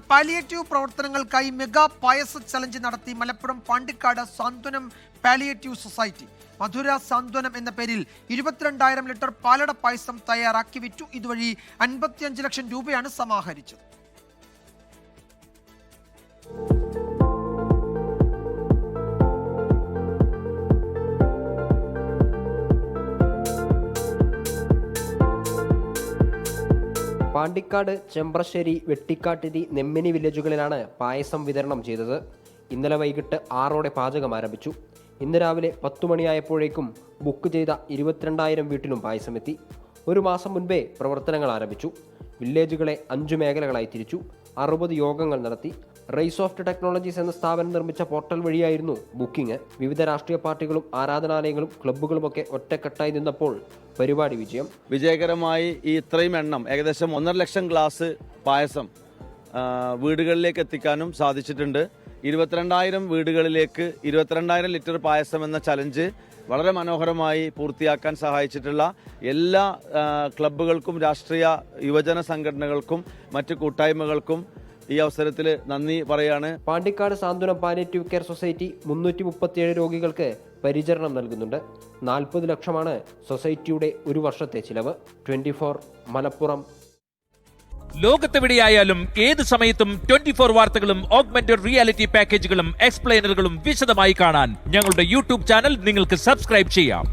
Palliative പ്രവർത്തനങ്ങൾക്കായി mega പായസ challenge നടത്തി മലപ്പുറം പാണ്ടിക്കാട് സാന്ത്വനം പാലിയേറ്റീവ് സൊസൈറ്റി. മധുര സാന്ത്വനം എന്ന പേരിൽ 22,000 ലിറ്റർ പാലട പായസം തയ്യാറാക്കി വിറ്റു. ഇതുവഴി 55 ലക്ഷം രൂപയാണ് സമാഹരിച്ചത്. പാണ്ടിക്കാട്, ചെമ്പ്രശ്ശേരി, വെട്ടിക്കാട്ടിരി, നെമ്മിനി വില്ലേജുകളിലാണ് പായസം വിതരണം ചെയ്തത്. ഇന്നലെ വൈകിട്ട് 6 പാചകം ആരംഭിച്ചു. ഇന്ന് രാവിലെ 10 മണിയായപ്പോഴേക്കും ബുക്ക് ചെയ്ത 22,000 വീട്ടിലും പായസം എത്തി. ഒരു മാസം മുൻപേ പ്രവർത്തനങ്ങൾ ആരംഭിച്ചു. വില്ലേജുകളെ 5 മേഖലകളായി തിരിച്ചു. 60 യോഗങ്ങൾ നടത്തി. റൈസോഫ്റ്റ് ടെക്നോളജീസ് എന്ന സ്ഥാപനം നിർമ്മിച്ച പോർട്ടൽ വഴിയായിരുന്നു ബുക്കിംഗ്. വിവിധ രാഷ്ട്രീയ പാർട്ടികളും ആരാധനാലയങ്ങളും ക്ലബ്ബുകളുമൊക്കെ ഒറ്റക്കെട്ടായി നിന്നപ്പോൾ പരിപാടി വിജയകരമായി ഈ ഇത്രയും എണ്ണം ഏകദേശം 1.5 ലക്ഷം ഗ്ലാസ് പായസം വീടുകളിലേക്ക് എത്തിക്കാനും സാധിച്ചിട്ടുണ്ട്. 22,000 വീടുകളിലേക്ക് 22,000 ലിറ്റർ പായസം എന്ന ചലഞ്ച് വളരെ മനോഹരമായി പൂർത്തിയാക്കാൻ സഹായിച്ചിട്ടുള്ള എല്ലാ ക്ലബ്ബുകൾക്കും രാഷ്ട്രീയ യുവജന സംഘടനകൾക്കും മറ്റ് കൂട്ടായ്മകൾക്കും ഈ അവസരത്തിൽ നന്ദി പറയാണ്. പാണ്ടിക്കാട് സാന്ത്വനം പാലിയേറ്റീവ് കെയർ സൊസൈറ്റി 337 രോഗികൾക്ക് പരിചരണം നൽകുന്നുണ്ട്. 40 ലക്ഷമാണ് സൊസൈറ്റിയുടെ ഒരു വർഷത്തെ ചിലവ്. 24 മലപ്പുറം. ലോകത്തെവിടെയായാലും ഏത് സമയത്തും 24 വാർത്തകളും ഓഗ്മെന്റഡ് റിയാലിറ്റി പാക്കേജുകളും എക്സ്പ്ലെയിനറുകളും വിശദമായി കാണാൻ ഞങ്ങളുടെ യൂട്യൂബ് ചാനൽ നിങ്ങൾക്ക് സബ്സ്ക്രൈബ് ചെയ്യാം.